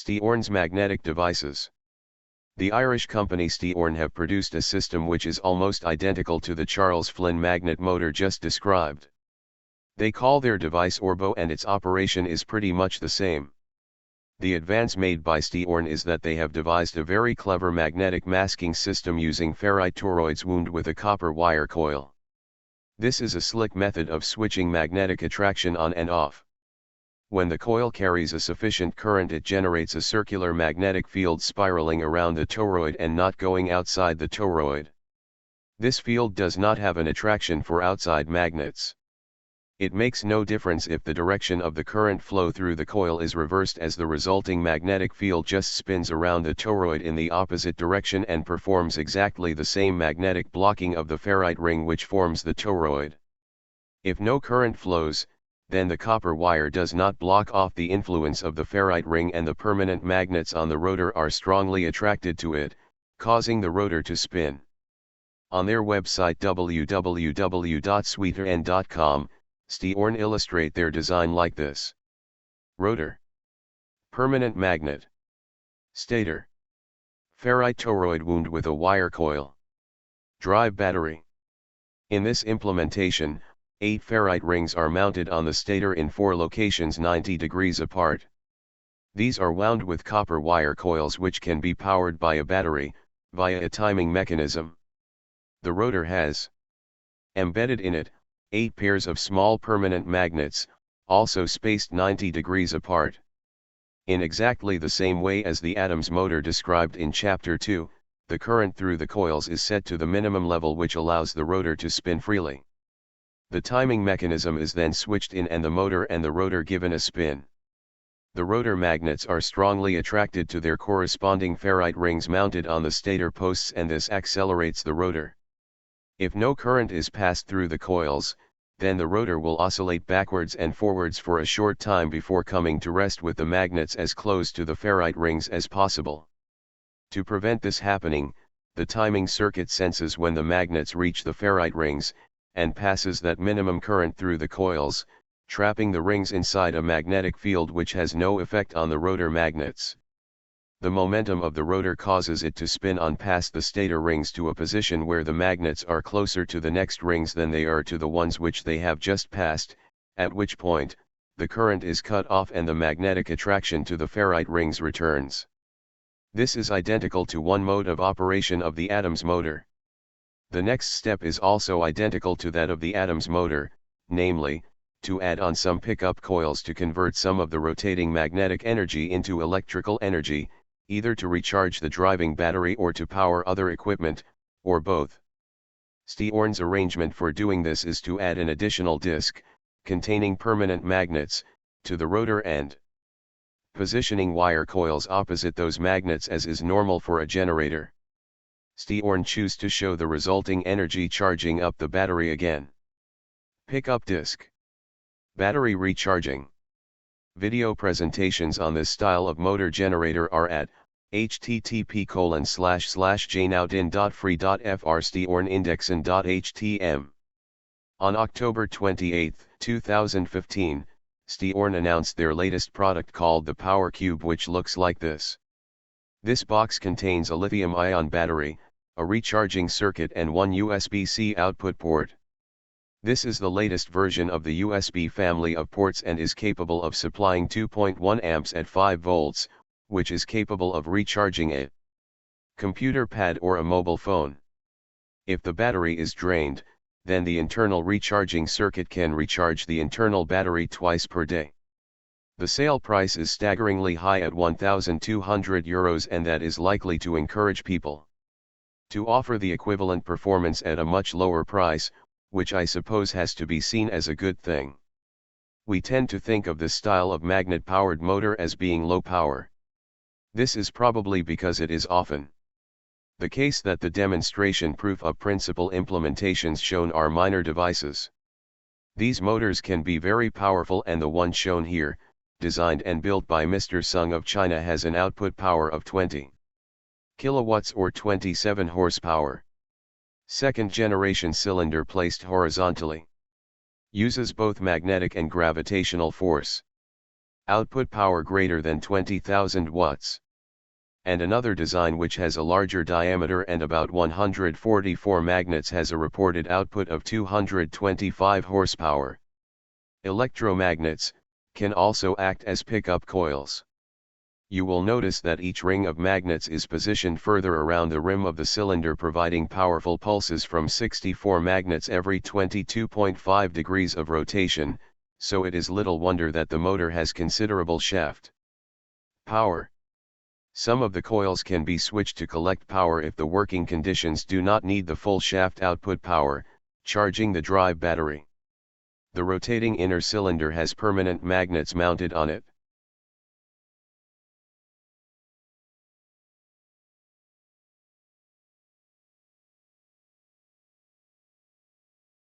Steorn's magnetic devices. The Irish company Steorn have produced a system which is almost identical to the Charles Flynn magnet motor just described. They call their device Orbo, and its operation is pretty much the same. The advance made by Steorn is that they have devised a very clever magnetic masking system using ferrite toroids wound with a copper wire coil. This is a slick method of switching magnetic attraction on and off. When the coil carries a sufficient current, it generates a circular magnetic field spiraling around the toroid and not going outside the toroid. This field does not have an attraction for outside magnets. It makes no difference if the direction of the current flow through the coil is reversed, as the resulting magnetic field just spins around the toroid in the opposite direction and performs exactly the same magnetic blocking of the ferrite ring which forms the toroid. If no current flows, then the copper wire does not block off the influence of the ferrite ring, and the permanent magnets on the rotor are strongly attracted to it, causing the rotor to spin. On their website www.steorn.com, Steorn illustrate their design like this. Rotor. Permanent magnet. Stator. Ferrite toroid wound with a wire coil. Drive battery. In this implementation, 8 ferrite rings are mounted on the stator in 4 locations 90 degrees apart. These are wound with copper wire coils which can be powered by a battery, via a timing mechanism. The rotor has embedded in it 8 pairs of small permanent magnets, also spaced 90 degrees apart. In exactly the same way as the Adams motor described in Chapter 2, the current through the coils is set to the minimum level which allows the rotor to spin freely. The timing mechanism is then switched in and the motor and the rotor given a spin. The rotor magnets are strongly attracted to their corresponding ferrite rings mounted on the stator posts, and this accelerates the rotor. If no current is passed through the coils, then the rotor will oscillate backwards and forwards for a short time before coming to rest with the magnets as close to the ferrite rings as possible. To prevent this happening, the timing circuit senses when the magnets reach the ferrite rings, and passes that minimum current through the coils, trapping the rings inside a magnetic field which has no effect on the rotor magnets. The momentum of the rotor causes it to spin on past the stator rings to a position where the magnets are closer to the next rings than they are to the ones which they have just passed, at which point, the current is cut off and the magnetic attraction to the ferrite rings returns. This is identical to one mode of operation of the Adams motor. The next step is also identical to that of the Adams motor, namely, to add on some pickup coils to convert some of the rotating magnetic energy into electrical energy, either to recharge the driving battery or to power other equipment, or both. Steorn's arrangement for doing this is to add an additional disc, containing permanent magnets, to the rotor end, positioning wire coils opposite those magnets as is normal for a generator. Steorn choose to show the resulting energy charging up the battery again. Pickup disc. Battery recharging. Video presentations on this style of motor generator are at http://jnoudin.free.fr/steornindexen.htm. On October 28, 2015, Steorn announced their latest product called the Power Cube, which looks like this. This box contains a lithium-ion battery, a recharging circuit and one USB-C output port. This is the latest version of the USB family of ports and is capable of supplying 2.1 amps at 5 volts, which is capable of recharging a computer pad or a mobile phone. If the battery is drained, then the internal recharging circuit can recharge the internal battery twice per day. The sale price is staggeringly high at €1,200, and that is likely to encourage people to offer the equivalent performance at a much lower price, which I suppose has to be seen as a good thing. We tend to think of this style of magnet-powered motor as being low power. This is probably because it is often the case that the demonstration proof of principle implementations shown are minor devices. These motors can be very powerful, and the one shown here, designed and built by Mr. Sung of China, has an output power of 20 kilowatts or 27 horsepower. Second generation cylinder placed horizontally. Uses both magnetic and gravitational force. Output power greater than 20,000 watts. And another design which has a larger diameter and about 144 magnets has a reported output of 225 horsepower. Electromagnets can also act as pickup coils. You will notice that each ring of magnets is positioned further around the rim of the cylinder, providing powerful pulses from 64 magnets every 22.5 degrees of rotation, so it is little wonder that the motor has considerable shaft power. Some of the coils can be switched to collect power if the working conditions do not need the full shaft output power, charging the drive battery. The rotating inner cylinder has permanent magnets mounted on it.